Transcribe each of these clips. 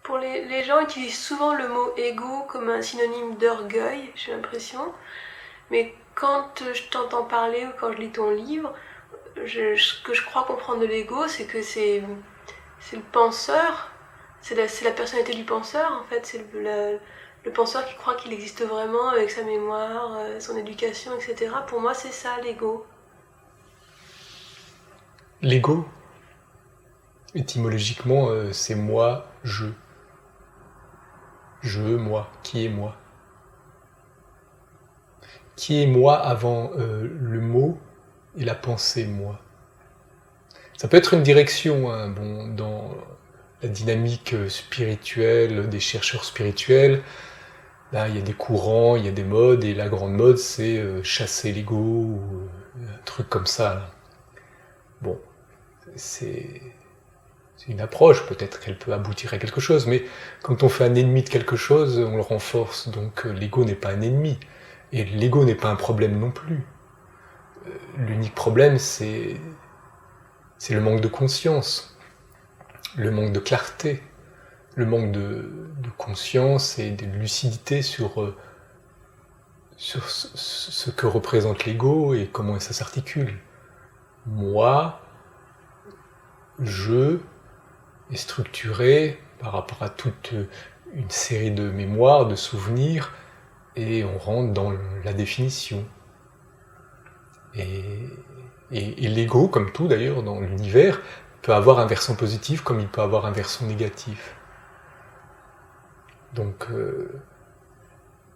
Pour les gens utilisent souvent le mot ego comme un synonyme d'orgueil, j'ai l'impression. Mais quand je t'entends parler ou quand je lis ton livre, ce que je crois comprendre de l'ego, c'est que c'est le penseur, c'est la personnalité du penseur en fait, c'est le penseur qui croit qu'il existe vraiment avec sa mémoire, son éducation, etc. Pour moi, c'est ça l'ego. L'ego, étymologiquement, c'est moi, je. Je, moi, qui est moi. Qui est moi avant le mot et la pensée moi. Ça peut être une direction, hein, bon, dans la dynamique spirituelle des chercheurs spirituels. Là, il y a des courants, il y a des modes, et la grande mode, c'est chasser l'ego, ou un truc comme ça. Là. Bon, c'est une approche, peut-être qu'elle peut aboutir à quelque chose, mais quand on fait un ennemi de quelque chose, on le renforce, donc l'ego n'est pas un ennemi. Et l'ego n'est pas un problème non plus. L'unique problème, c'est le manque de conscience, le manque de clarté, le manque de conscience et de lucidité sur ce que représente l'ego et comment ça s'articule. Moi, je est structuré par rapport à toute une série de mémoires, de souvenirs, et on rentre dans la définition. Et l'ego, comme tout d'ailleurs dans l'univers, peut avoir un versant positif comme il peut avoir un versant négatif. Donc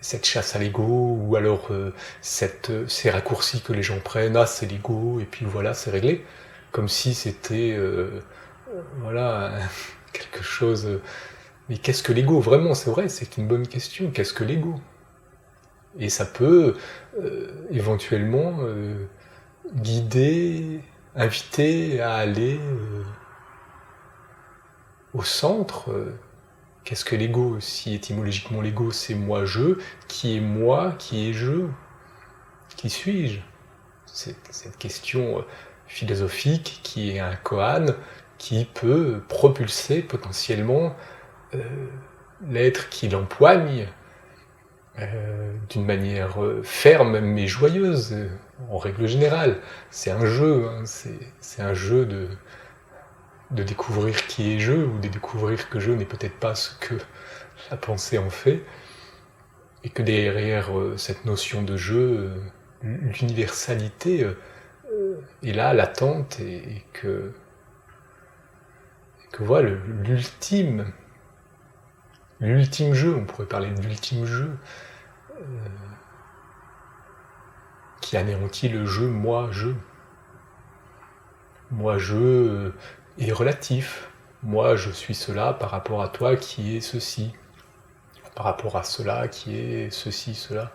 cette chasse à l'ego, ou alors ces raccourcis que les gens prennent, ah c'est l'ego, et puis voilà, c'est réglé, comme si c'était voilà, quelque chose... Mais qu'est-ce que l'ego? Vraiment, c'est vrai, c'est une bonne question. Qu'est-ce que l'ego? Et ça peut éventuellement guider, inviter à aller au centre. Qu'est-ce que l'ego? Si étymologiquement l'ego c'est moi-je, qui est moi, qui est je? Qui suis-je? C'est cette question philosophique qui est un koan, qui peut propulser potentiellement l'être qui l'empoigne d'une manière ferme mais joyeuse, en règle générale. C'est un jeu, hein, c'est un jeu de découvrir qui est je, ou de découvrir que je n'est peut-être pas ce que la pensée en fait, et que derrière cette notion de jeu, l'universalité est là, latente, et que voilà, l'ultime jeu, on pourrait parler de l'ultime jeu, qui anéantit le jeu moi-je. Moi-je est relatif. Moi, je suis cela par rapport à toi qui est ceci. Par rapport à cela qui est ceci, cela.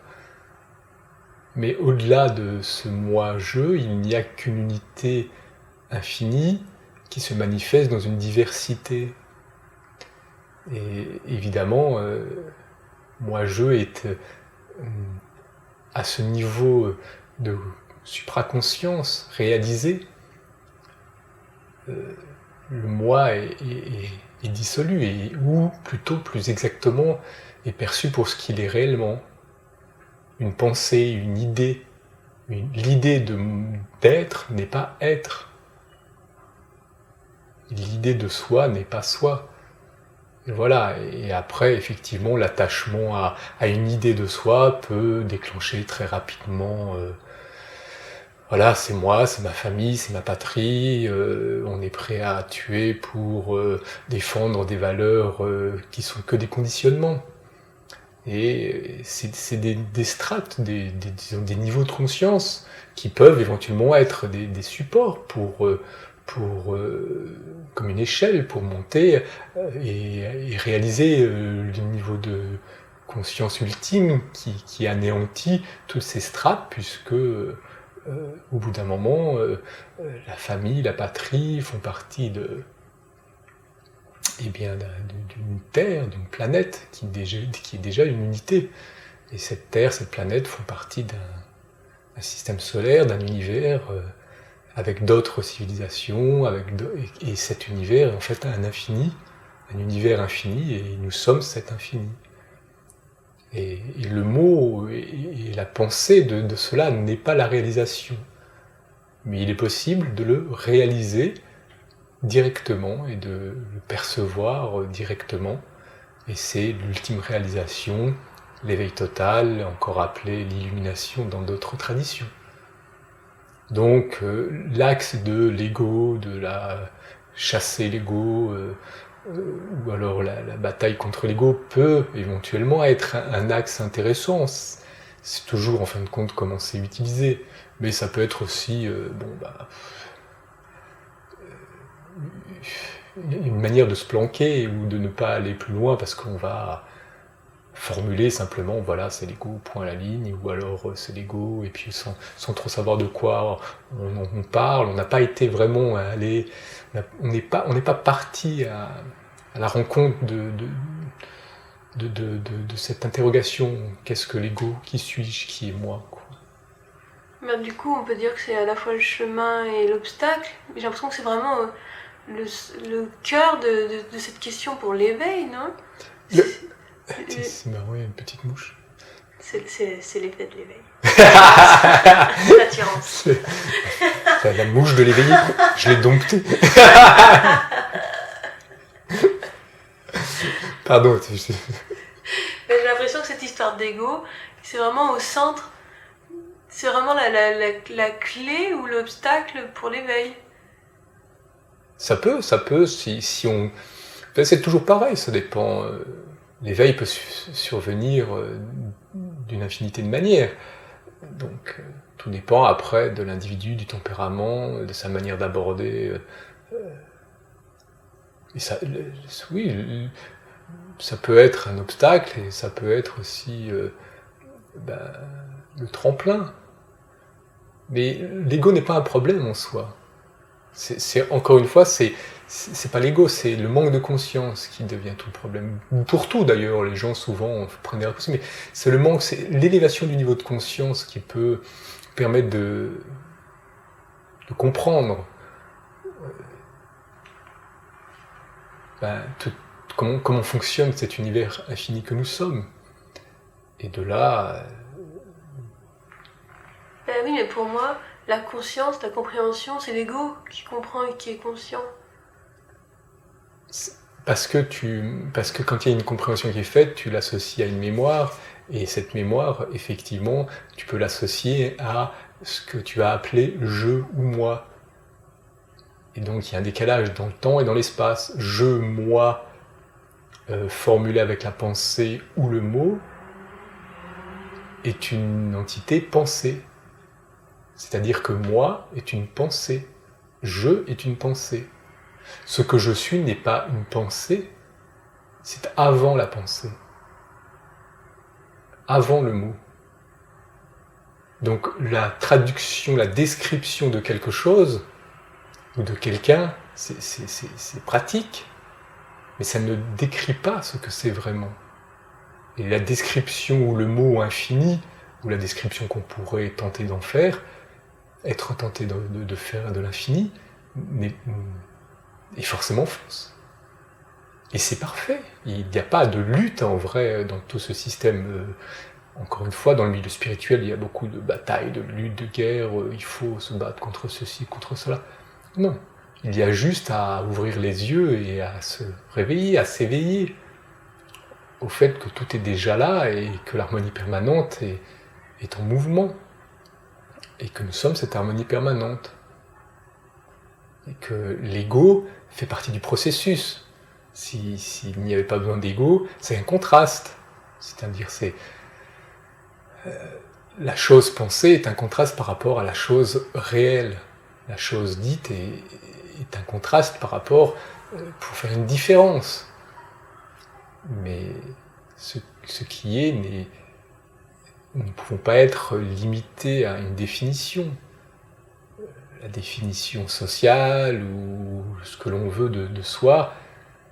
Mais au-delà de ce moi-je, il n'y a qu'une unité infinie qui se manifeste dans une diversité. Et évidemment, moi-je est à ce niveau de supraconscience réalisé. Le moi est dissolu, ou plutôt, plus exactement, est perçu pour ce qu'il est réellement. Une pensée, une idée. L'idée d'être n'est pas être. L'idée de soi n'est pas soi. Et voilà, et après, effectivement, l'attachement à une idée de soi peut déclencher très rapidement voilà, c'est moi, c'est ma famille, c'est ma patrie, on est prêt à tuer pour défendre des valeurs qui sont que des conditionnements. Et c'est des strates, disons, des niveaux de conscience qui peuvent éventuellement être des supports pour comme une échelle pour monter et réaliser le niveau de conscience ultime qui anéantit toutes ces strates, puisque au bout d'un moment, la famille, la patrie font partie d'une terre, d'une planète qui est déjà une unité. Et cette terre, cette planète font partie d'un système solaire, d'un univers avec d'autres civilisations, et cet univers est en fait un infini, un univers infini et nous sommes cet infini. Et le mot et la pensée de cela n'est pas la réalisation. Mais il est possible de le réaliser directement et de le percevoir directement. Et c'est l'ultime réalisation, l'éveil total, encore appelé l'illumination dans d'autres traditions. Donc l'axe de l'ego, de la chasser l'ego, ou alors la bataille contre l'ego peut éventuellement être un axe intéressant. C'est toujours en fin de compte comment c'est utilisé. Mais ça peut être aussi une manière de se planquer ou de ne pas aller plus loin parce qu'on va formuler simplement, voilà, c'est l'ego, point à la ligne, ou alors c'est l'ego, et puis sans trop savoir de quoi on parle. On n'a pas été vraiment allé, on n'est pas parti à la rencontre de cette interrogation. Qu'est-ce que l'ego? Qui suis-je? Qui est moi, quoi. Du coup, on peut dire que c'est à la fois le chemin et l'obstacle. J'ai l'impression que c'est vraiment le cœur de cette question pour l'éveil, non? C'est marrant, il y a une petite mouche. C'est l'effet de l'éveil. L'attirance. C'est la mouche de l'éveillé. Je l'ai domptée. Pardon. J'ai l'impression que cette histoire d'ego, c'est vraiment au centre. C'est vraiment la clé ou l'obstacle pour l'éveil. Ça peut, si on... Enfin, c'est toujours pareil, ça dépend... L'éveil peut survenir d'une infinité de manières. Donc, tout dépend après de l'individu, du tempérament, de sa manière d'aborder. Et ça, oui, ça peut être un obstacle et ça peut être aussi le tremplin. Mais l'ego n'est pas un problème en soi. C'est encore une fois, c'est pas l'ego, c'est le manque de conscience qui devient tout le problème. Pour tout d'ailleurs, les gens souvent prennent des raccourcis, mais c'est le manque, c'est l'élévation du niveau de conscience qui peut permettre de comprendre comment fonctionne cet univers infini que nous sommes. Et de là... oui, mais pour moi, la conscience, la compréhension, c'est l'ego qui comprend et qui est conscient. Parce que quand il y a une compréhension qui est faite, tu l'associes à une mémoire, et cette mémoire, effectivement, tu peux l'associer à ce que tu as appelé « je » ou « moi ». Et donc il y a un décalage dans le temps et dans l'espace. « Je », « moi », formulé avec la pensée ou le mot, est une entité pensée. C'est-à-dire que « moi » est une pensée, « je » est une pensée. Ce que je suis n'est pas une pensée, c'est avant la pensée, avant le mot. Donc la traduction, la description de quelque chose, ou de quelqu'un, c'est pratique, mais ça ne décrit pas ce que c'est vraiment. Et la description ou le mot infini, ou la description qu'on pourrait tenter d'en faire, être tenté de faire de l'infini, est forcément fausse. Et c'est parfait. Il n'y a pas de lutte en vrai dans tout ce système. Encore une fois, dans le milieu spirituel, il y a beaucoup de batailles, de luttes, de guerres. Il faut se battre contre ceci, contre cela. Non. Il y a juste à ouvrir les yeux et à se réveiller, à s'éveiller au fait que tout est déjà là et que l'harmonie permanente est en mouvement. Et que nous sommes cette harmonie permanente. Et que l'ego fait partie du processus. S'il n'y avait pas besoin d'ego, c'est un contraste. C'est-à-dire, la chose pensée est un contraste par rapport à la chose réelle. La chose dite est un contraste par rapport, pour faire une différence. Mais ce qui est, nous ne pouvons pas être limités à une définition. La définition sociale ou ce que l'on veut de soi,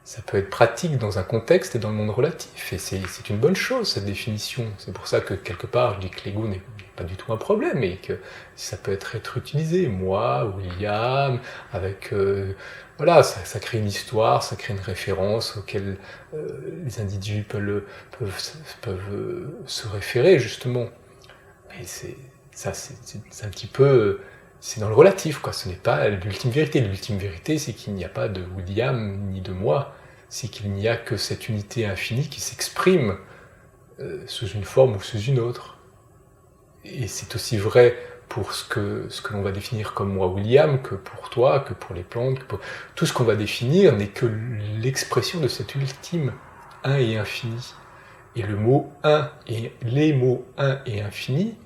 ça peut être pratique dans un contexte et dans le monde relatif. Et c'est une bonne chose, cette définition. C'est pour ça que, quelque part, je dis que l'ego n'est pas du tout un problème, et que ça peut être utilisé. Moi, William, avec... voilà, ça crée une histoire, ça crée une référence auquel les individus peuvent se référer, justement. Mais c'est un petit peu... c'est dans le relatif, quoi. Ce n'est pas l'ultime vérité. L'ultime vérité, c'est qu'il n'y a pas de William ni de moi. C'est qu'il n'y a que cette unité infinie qui s'exprime sous une forme ou sous une autre. Et c'est aussi vrai pour ce que l'on va définir comme moi, William, que pour toi, que pour les plantes, tout ce qu'on va définir n'est que l'expression de cet ultime un et infini. Et le mot un et les mots un et infini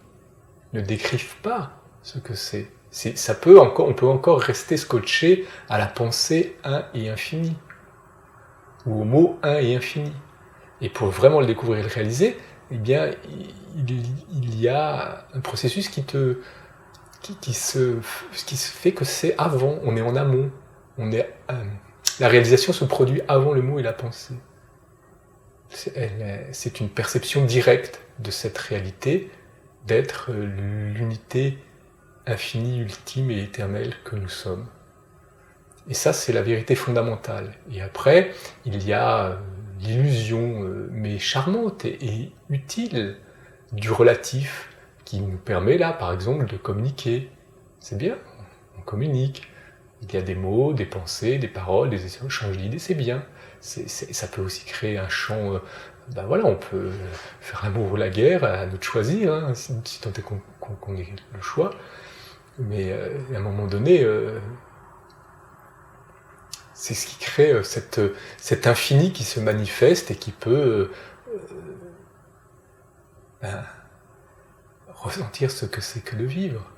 ne décrivent pas ce que c'est. On peut encore rester scotché à la pensée un et infini, ou au mot un et infini. Et pour vraiment le découvrir et le réaliser, eh bien, il y a un processus qui se fait que c'est avant, on est en amont. La réalisation se produit avant le mot et la pensée. C'est une perception directe de cette réalité, d'être l'unité infinie, ultime et éternelle que nous sommes. Et ça, c'est la vérité fondamentale. Et après, il y a l'illusion, mais charmante et utile, du relatif, qui nous permet là, par exemple, de communiquer. C'est bien, on communique. Il y a des mots, des pensées, des paroles, des échanges d'idées, c'est bien. Ça peut aussi créer un champ... ben voilà, on peut faire l'amour ou la guerre, à nous de choisir, hein, si tant est qu'on ait le choix. Mais à un moment donné, c'est ce qui crée cet infini qui se manifeste et qui peut ressentir ce que c'est que de vivre.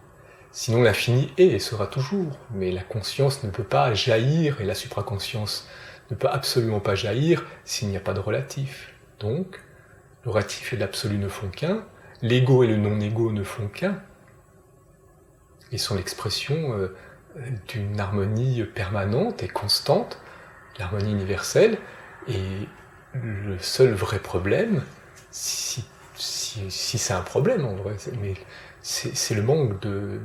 Sinon l'infini est et sera toujours, mais la conscience ne peut pas jaillir, et la supraconscience ne peut absolument pas jaillir s'il n'y a pas de relatif. Donc, le relatif et l'absolu ne font qu'un, l'ego et le non-ego ne font qu'un, et sont l'expression d'une harmonie permanente et constante, l'harmonie universelle, et le seul vrai problème, si c'est un problème en vrai, mais c'est le manque de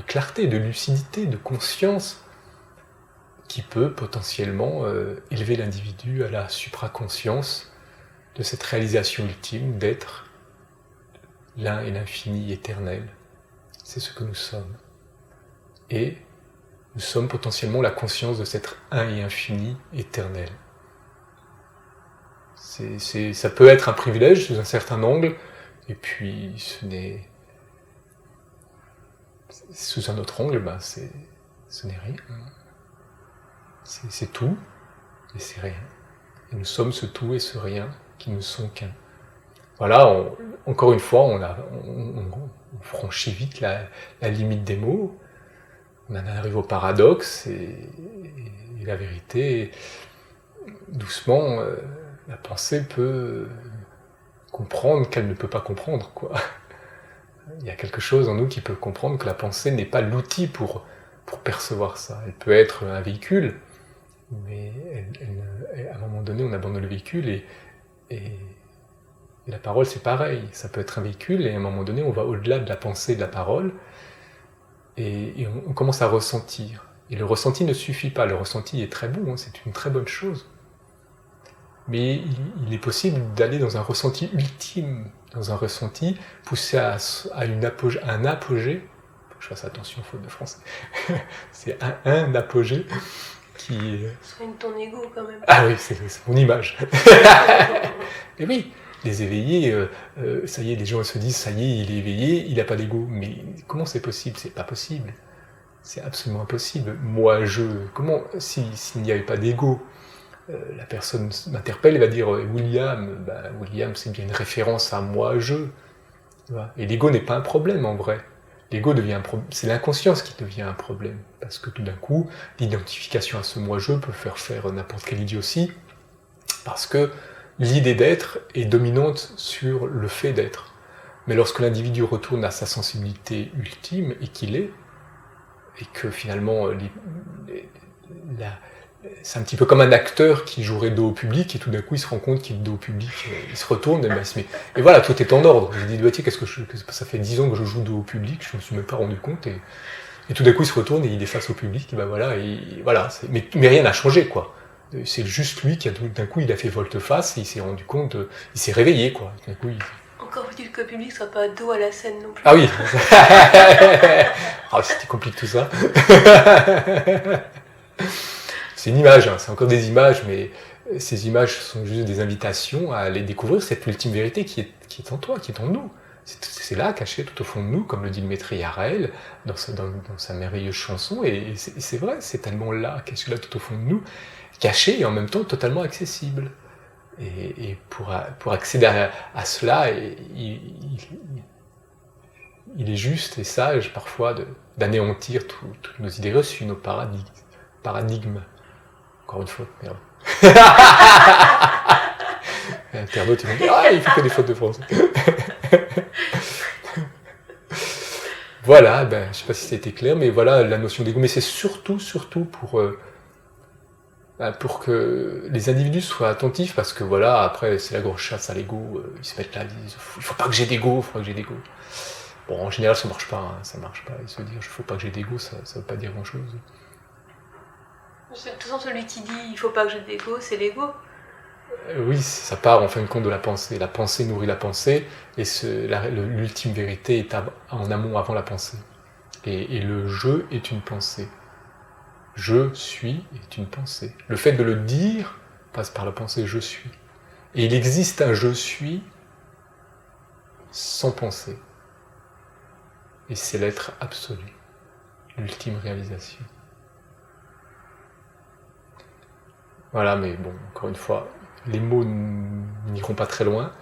clarté, de lucidité, de conscience, qui peut potentiellement élever l'individu à la supraconscience de cette réalisation ultime d'être l'un et l'infini éternel. C'est ce que nous sommes. Et nous sommes potentiellement la conscience de cet un et infini éternel. Ça peut être un privilège sous un certain angle, et puis sous un autre angle, ce n'est rien. C'est tout, et c'est rien. Et nous sommes ce tout et ce rien qui ne sont qu'un. Voilà, encore une fois, on franchit vite la limite des mots, on en arrive au paradoxe, et la vérité, doucement, la pensée peut comprendre qu'elle ne peut pas comprendre, quoi. Il y a quelque chose en nous qui peut comprendre que la pensée n'est pas l'outil pour percevoir ça. Elle peut être un véhicule, mais à un moment donné, on abandonne le véhicule, et la parole, c'est pareil. Ça peut être un véhicule, et à un moment donné, on va au-delà de la pensée et de la parole, et on commence à ressentir. Et le ressenti ne suffit pas. Le ressenti est très bon, hein, c'est une très bonne chose. Mais il est possible d'aller dans un ressenti ultime, dans un ressenti poussé à un apogée. Faut que je fasse attention, faute de français. C'est un apogée qui... Soigne ton ego quand même. Ah oui, c'est mon image. Et oui, les éveillés, ça y est, les gens se disent, ça y est, il est éveillé, il n'a pas d'ego. Mais comment c'est possible ? C'est pas possible. C'est absolument impossible. Moi, comment, s'il n'y avait pas d'ego, la personne m'interpelle et va dire William, William c'est bien une référence à moi, je. Et l'ego n'est pas un problème en vrai. L'ego c'est l'inconscience qui devient un problème. Parce que tout d'un coup, l'identification à ce moi-je peut faire n'importe quelle idiotie, parce que l'idée d'être est dominante sur le fait d'être. Mais lorsque l'individu retourne à sa sensibilité ultime, et qu'il est, et que finalement c'est un petit peu comme un acteur qui jouerait dos au public et tout d'un coup il se rend compte qu'il est dos au public, il se retourne et, il se met... et voilà, tout est en ordre. Je dis, tiens, ça fait 10 ans que je joue dos au public, je me suis même pas rendu compte, et tout d'un coup il se retourne et il est face au public, et ben voilà, mais rien n'a changé, quoi. C'est juste lui qui d'un coup il a fait volte-face et il s'est rendu compte, il s'est réveillé, quoi. D'un coup, Encore faut-il que le public soit pas dos à la scène non plus. Ah oui. C'était compliqué tout ça. C'est une image, hein. C'est encore des images, mais ces images sont juste des invitations à aller découvrir cette ultime vérité qui est en toi, qui est en nous. C'est là, caché tout au fond de nous, comme le dit le maître Yarel dans sa merveilleuse chanson, et c'est vrai, c'est tellement là, caché là tout au fond de nous, caché et en même temps totalement accessible. Et pour accéder à cela, il est juste et sage parfois d'anéantir toutes nos idées reçues, nos paradigmes. Encore une fois, merde. Internaute, ils vont dire, il fait que des fautes de français. Voilà, je sais pas si c'était clair, mais voilà la notion d'ego. Mais c'est surtout pour que les individus soient attentifs, parce que voilà, après c'est la grosse chasse à l'ego, ils se mettent là, ils disent, il faut pas que j'ai d'ego, Bon, en général ça marche pas, ils se disent, il faut pas que j'ai d'ego, ça veut pas dire grand chose. De toute façon, celui qui dit il faut pas que j'ai d'ego, c'est l'ego. Oui, ça part en fin de compte de la pensée. La pensée nourrit la pensée, et l'ultime vérité est en amont, avant la pensée. Et le je est une pensée. Je suis est une pensée. Le fait de le dire passe par la pensée je suis. Et il existe un je suis sans pensée. Et c'est l'être absolu, l'ultime réalisation. Voilà, mais bon, encore une fois, les mots n'iront pas très loin,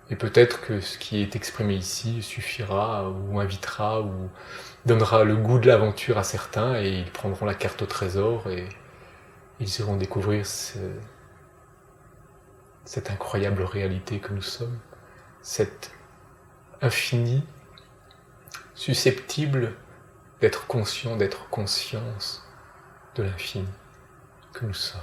et peut-être que ce qui est exprimé ici suffira, ou invitera, ou donnera le goût de l'aventure à certains, et ils prendront la carte au trésor, et ils iront découvrir cette incroyable réalité que nous sommes, cette infinie, susceptible d'être conscient, d'être conscience de l'infini que nous sommes.